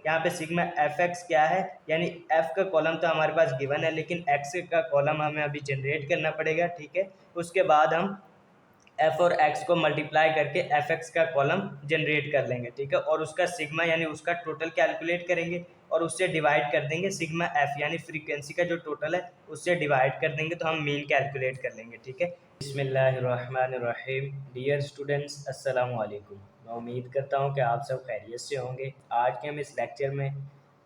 यहाँ पे sigma F x क्या है, यानी एफ का कॉलम तो हमारे पास गिवन है, लेकिन एक्स का कॉलम हमें अभी जनरेट करना पड़ेगा, ठीक है। उसके बाद हम एफ और एक्स को मल्टीप्लाई करके एफ एक्स का कॉलम जनरेट कर लेंगे, ठीक है, और उसका सिग्मा यानी उसका टोटल कैलकुलेट करेंगे और उससे डिवाइड कर देंगे सिग्मा एफ यानी फ्रीक्वेंसी का जो टोटल है उससे डिवाइड कर देंगे, तो हम मीन कैलकुलेट कर लेंगे, ठीक है। बिस्मिल्लाहिर्रहमानिर्रहीम। डियर स्टूडेंट्स, अस्सलाम वालेकुम। मैं उम्मीद करता हूँ कि आप सब खैरियत से होंगे। आज के हम इस लेक्चर में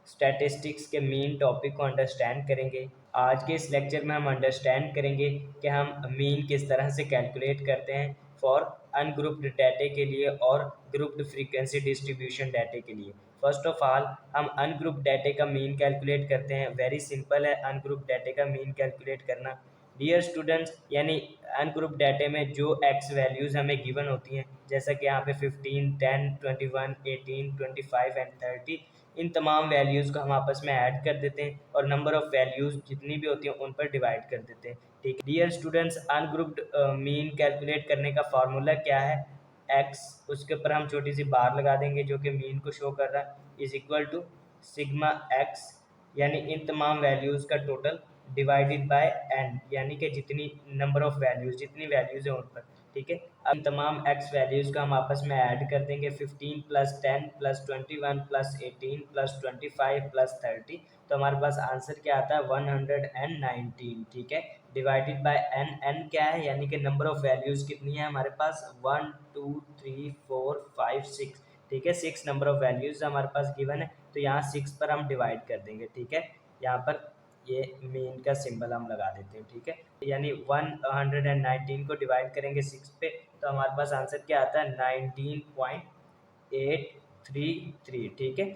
स्टैटिस्टिक्स के मेन टॉपिक को अंडरस्टैंड करेंगे। आज के इस लेक्चर में हम अंडरस्टैंड करेंगे कि हम मीन किस तरह से कैलकुलेट करते हैं फॉर अनग्रुप्ड डाटे के लिए और ग्रुप्ड फ्रीक्वेंसी डिस्ट्रीब्यूशन डाटे के लिए। फर्स्ट ऑफ ऑल हम अनग्रुप्ड डाटे का मीन कैलकुलेट करते हैं। वेरी सिंपल है अनग्रुप्ड डाटे का मीन कैलकुलेट करना। डियर स्टूडेंट्स, यानी अनग्रुप डाटे में जो एक्स वैल्यूज़ हमें गिवन होती हैं, जैसा कि यहाँ पे 15, 10, 21, 18, 25 एंड 30, इन तमाम वैल्यूज़ को हम आपस में ऐड कर देते हैं और नंबर ऑफ़ वैल्यूज़ जितनी भी होती हैं उन पर डिवाइड कर देते हैं, ठीक है। Dear students, ungrouped mean calculate करने का फार्मूला क्या है? एक्स, उसके ऊपर हम छोटी सी बार लगा देंगे जो कि मीन को शो कर रहा है, is equal to sigma x, यानी इन तमाम वैल्यूज़ का टोटल डिवाइडेड बाय एन, यानी कि जितनी नंबर ऑफ़ वैल्यूज़ जितनी वैल्यूज़ हैं उन पर, ठीक है। अब तमाम एक्स वैल्यूज़ का हम आपस में ऐड कर देंगे, 15 plus 10 plus 21 plus 18 plus 25 plus 30, तो हमारे पास आंसर क्या आता है 119, ठीक है। डिवाइडेड बाय एन, एन क्या है, यानी कि नंबर ऑफ़ वैल्यूज़ कितनी है हमारे पास 1 2 3 4 5 6, ठीक है। 6 नंबर ऑफ़ वैल्यूज़ हमारे पास गिवन है, तो यहाँ 6 पर हम डिवाइड कर देंगे, ठीक है। यहाँ पर ये मीन का सिंबल हम लगा देते हैं, ठीक है। यानी 119 को डिवाइड करेंगे 6 पे, तो हमारे पास आंसर क्या आता है 19.833, ठीक है।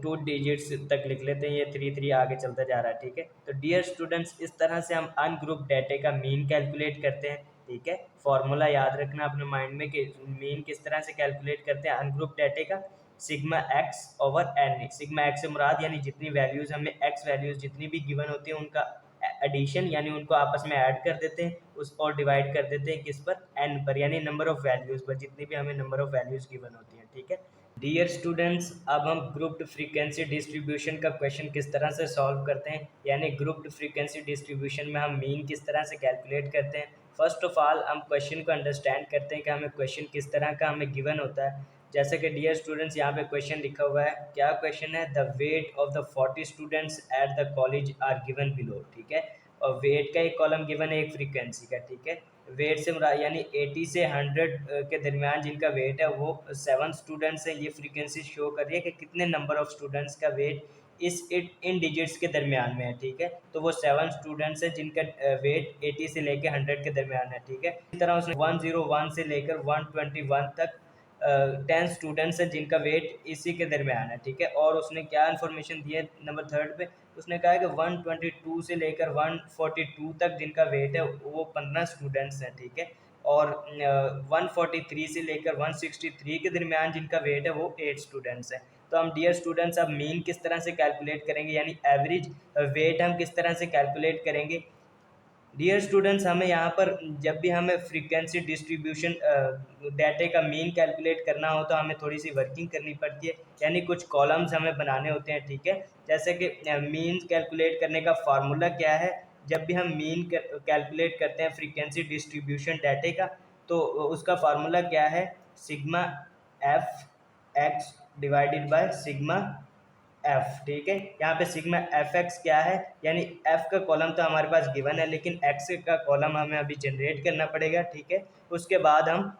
2 डिजिट्स तक लिख लेते हैं, ये 3 आगे चलता जा रहा है, ठीक है। तो डियर स्टूडेंट्स, इस तरह से हम अनग्रुप डाटे का मीन कैलकुलेट करते हैं, ठीक है। फॉर्मूला याद रखना अपने माइंड में कि मीन किस तरह से कैलकुलेट करते हैं अनग्रुप डाटे का, sigma x over n. Sigma x से मुराद यानी जितनी वैल्यूज़ हमें एक्स वैल्यूज़ जितनी भी गिवन होती हैं उनका एडिशन यानी उनको आपस में ऐड कर देते हैं उस और डिवाइड कर देते हैं किस पर, एन पर, यानी नंबर ऑफ़ वैल्यूज़ पर, जितनी भी हमें नंबर ऑफ़ वैल्यूज़ गिवन होती हैं, ठीक है। डियर स्टूडेंट्स, अब हम ग्रुप्ड फ्रीक्वेंसी डिस्ट्रीब्यूशन का क्वेश्चन किस तरह से सॉल्व करते हैं, यानी ग्रुप्ड फ्रीक्वेंसी डिस्ट्रीब्यूशन में हम मीन किस तरह से कैलकुलेट करते हैं। फर्स्ट ऑफ ऑल हम क्वेश्चन को अंडरस्टैंड करते हैं कि हमें क्वेश्चन किस तरह का हमें गिवन होता है। जैसे कि डियर स्टूडेंट्स यहाँ पे क्वेश्चन लिखा हुआ है, क्या क्वेश्चन है, the weight of the 40 students at the college are given below, ठीक है। और वेट का एक कॉलम गिवन है एक फ्रीक्वेंसी का, ठीक है। वेट से यानी 80 से 100 के दरमियान जिनका वेट है वो 7 स्टूडेंट्स हैं। ये फ्रीक्वेंसी शो कर रही है कि कितने नंबर ऑफ स्टूडेंट्स का वेट इन डिजिट्स के दरमियान में है, ठीक है। तो वो 7 स्टूडेंट्स हैं जिनका वेट 80 से लेकर 100 के दरमियान है, ठीक है। इस तरह उसने 101 से लेकर 121 तक 10 स्टूडेंट्स हैं जिनका वेट इसी के दरमियान है, ठीक है। और उसने क्या इन्फॉर्मेशन दी है नंबर 3 पे, उसने कहा है कि 122 से लेकर 142 तक जिनका वेट है वो 15 स्टूडेंट्स हैं, ठीक है। और 143 से लेकर 163 के दरमियान जिनका वेट है वो 8 स्टूडेंट्स हैं। तो हम डियर स्टूडेंट्स अब मीन किस तरह से कैलकुलेट करेंगे, यानी एवरेज वेट हम किस तरह से कैलकुलेट करेंगे। डियर स्टूडेंट्स, हमें यहाँ पर जब भी हमें फ्रीक्वेंसी डिस्ट्रीब्यूशन डाटे का मीन कैलकुलेट करना हो तो हमें थोड़ी सी वर्किंग करनी पड़ती है, यानी कुछ कॉलम्स हमें बनाने होते हैं, ठीक है। जैसे कि मीन कैलकुलेट करने का फार्मूला क्या है, जब भी हम मीन कैलकुलेट करते हैं फ्रीक्वेंसी डिस्ट्रीब्यूशन डाटे का, तो उसका फार्मूला क्या है, sigma F x divided by sigma F, ठीक है। यहाँ पे सिग्मा एफ एक्स क्या है, यानी एफ का कॉलम तो हमारे पास गिवन है लेकिन एक्स का कॉलम हमें अभी जनरेट करना पड़ेगा, ठीक है। उसके बाद हम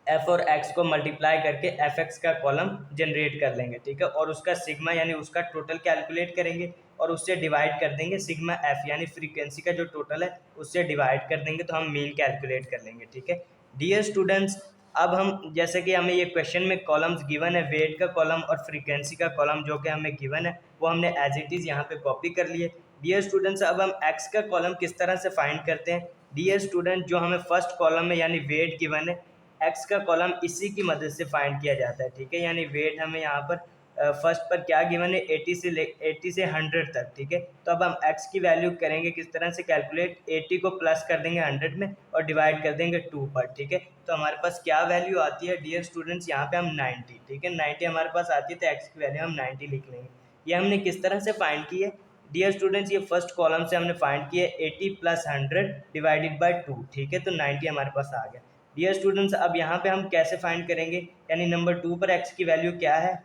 एफ और एक्स को मल्टीप्लाई करके एफ एक्स का कॉलम जनरेट कर लेंगे, ठीक है। और उसका सिग्मा यानी उसका टोटल कैलकुलेट करेंगे और उससे डिवाइड कर देंगे सिग्मा एफ यानी फ्रीक्वेंसी का जो टोटल है उससे डिवाइड कर देंगे, तो हम मीन कैलकुलेट कर लेंगे, ठीक है। डियर स्टूडेंट्स, अब हम जैसे कि हमें ये क्वेश्चन में कॉलम्स गिवन है, वेट का कॉलम और फ्रीक्वेंसी का कॉलम जो कि हमें गिवन है वो हमने एज इट इज़ यहाँ पे कॉपी कर लिए। डियर स्टूडेंट्स, अब हम एक्स का कॉलम किस तरह से फाइंड करते हैं। डियर स्टूडेंट, जो हमें फर्स्ट कॉलम में यानी वेट गिवन है, एक्स का कॉलम इसी की मदद से फाइंड किया जाता है, ठीक है। यानी वेट हमें यहाँ पर फर्स्ट पर क्या गिवन है 80 से 100 तक, ठीक है। तो अब हम x की वैल्यू करेंगे किस तरह से कैलकुलेट, 80 को प्लस कर देंगे 100 में और डिवाइड कर देंगे 2 पर, ठीक है। तो हमारे पास क्या वैल्यू आती है डियर स्टूडेंट्स, यहाँ पे हम 90, ठीक है, 90 हमारे पास आती है, तो x की वैल्यू हम 90 लिख लेंगे। ये हमने किस तरह से फाइंड की है डियर स्टूडेंट्स, ये फर्स्ट कॉलम से हमने फाइंड किया 80 प्लस 100 डिवाइडेड बाय 2, ठीक है, तो 90 हमारे पास आ गया। डियर स्टूडेंट्स अब यहाँ पे हम कैसे फाइंड करेंगे, यानी नंबर 2 पर x की वैल्यू क्या है,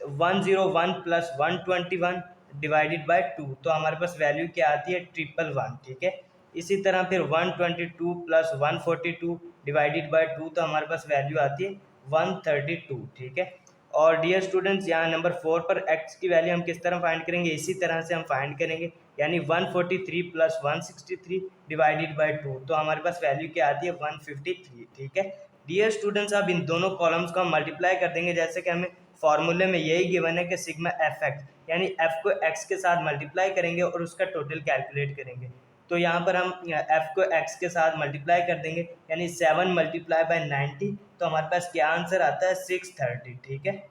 101 प्लस 121 डिवाइडेड बाय 2, तो हमारे पास वैल्यू क्या आती है 111, ठीक है। इसी तरह फिर 122 प्लस 142 डिवाइडेड बाय 2, तो हमारे पास वैल्यू आती है 132, ठीक है। और डियर स्टूडेंट्स यहाँ नंबर 4 पर x की वैल्यू हम किस तरह फाइंड करेंगे, इसी तरह से हम फाइंड करेंगे, यानी 143 प्लस 163 डिवाइडेड बाय 2, तो हमारे पास वैल्यू क्या आती है 153, ठीक है। डियर स्टूडेंट्स अब इन दोनों कॉलम्स को हम मल्टीप्लाई कर देंगे, जैसे कि हमें फॉर्मूले में यही गिवन है कि सिग्मा एफ एक्स, यानी एफ को एक्स के साथ मल्टीप्लाई करेंगे और उसका टोटल कैलकुलेट करेंगे। तो यहाँ पर हम एफ को एक्स के साथ मल्टीप्लाई कर देंगे, यानी 7 मल्टीप्लाई बाय 90, तो हमारे पास क्या आंसर आता है 630, ठीक है।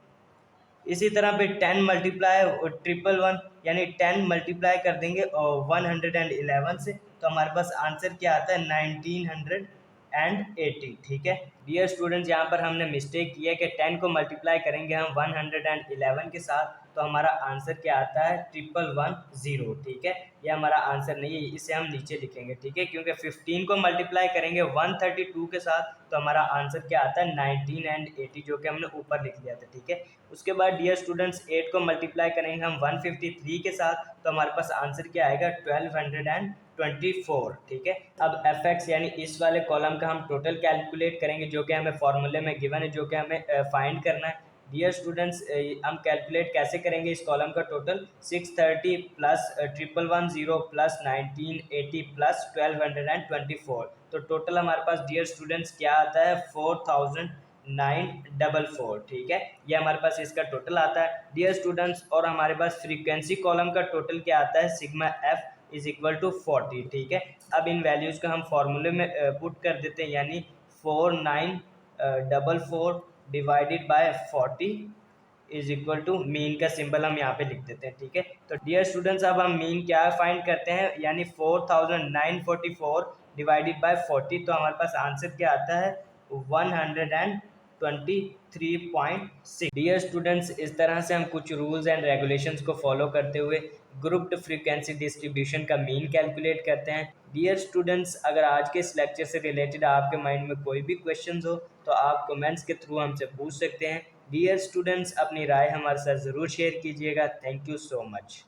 इसी तरह पे 10 मल्टीप्लाई 111, यानी 10 मल्टीप्लाई कर देंगे और 111 से, तो हमारे पास आंसर क्या आता है 1980, ठीक है। डियर स्टूडेंट्स यहाँ पर हमने मिस्टेक की है कि 10 को मल्टीप्लाई करेंगे हम 111 के साथ, तो हमारा आंसर क्या आता है 1110, ठीक है। ये हमारा आंसर नहीं है, इसे हम नीचे लिखेंगे, ठीक है, क्योंकि 15 को मल्टीप्लाई करेंगे 132 के साथ, तो हमारा आंसर क्या आता है 1980, जो कि हमने ऊपर लिख लिया था, ठीक है। उसके बाद डियर स्टूडेंट्स 8 को मल्टीप्लाई करेंगे हम 153 के साथ, तो हमारे पास आंसर क्या आएगा 1224, ठीक है। अब एफ एक्स यानी इस वाले कॉलम का हम टोटल कैलकुलेट करेंगे, जो कि हमें फॉर्मूले में गिवन है, जो कि हमें फाइंड करना है। डियर स्टूडेंट्स हम कैलकुलेट कैसे करेंगे इस कॉलम का टोटल, 630 प्लस 1110 प्लस 1980 प्लस 1224, तो टोटल हमारे पास डियर स्टूडेंट्स क्या आता है 4944, ठीक है। ये हमारे पास इसका टोटल आता है डियर स्टूडेंट्स। और हमारे पास फ्रीक्वेंसी कॉलम का टोटल क्या आता है sigma f is equal to 40, ठीक है। अब इन वैल्यूज़ को हम फॉर्मूले में पुट कर देते हैं, यानी 4944 divided by 40 is equal to mean का सिंबल हम यहाँ पे लिख देते हैं, ठीक है। तो डियर स्टूडेंट्स अब हम मीन क्या फाइंड करते हैं, यानी 4944 डिवाइडेड बाय 40, तो हमारे पास आंसर क्या आता है 123.6। डियर स्टूडेंट्स इस तरह से हम कुछ रूल्स एंड रेगुलेशंस को फॉलो करते हुए ग्रुप्ड फ्रीक्वेंसी डिस्ट्रीब्यूशन का मीन कैलकुलेट करते हैं। डियर स्टूडेंट्स अगर आज के इस लेक्चर से रिलेटेड आपके माइंड में कोई भी क्वेश्चंस हो तो आप कमेंट्स के थ्रू हमसे पूछ सकते हैं। डियर स्टूडेंट्स अपनी राय हमारे साथ ज़रूर शेयर कीजिएगा। Thank you so much.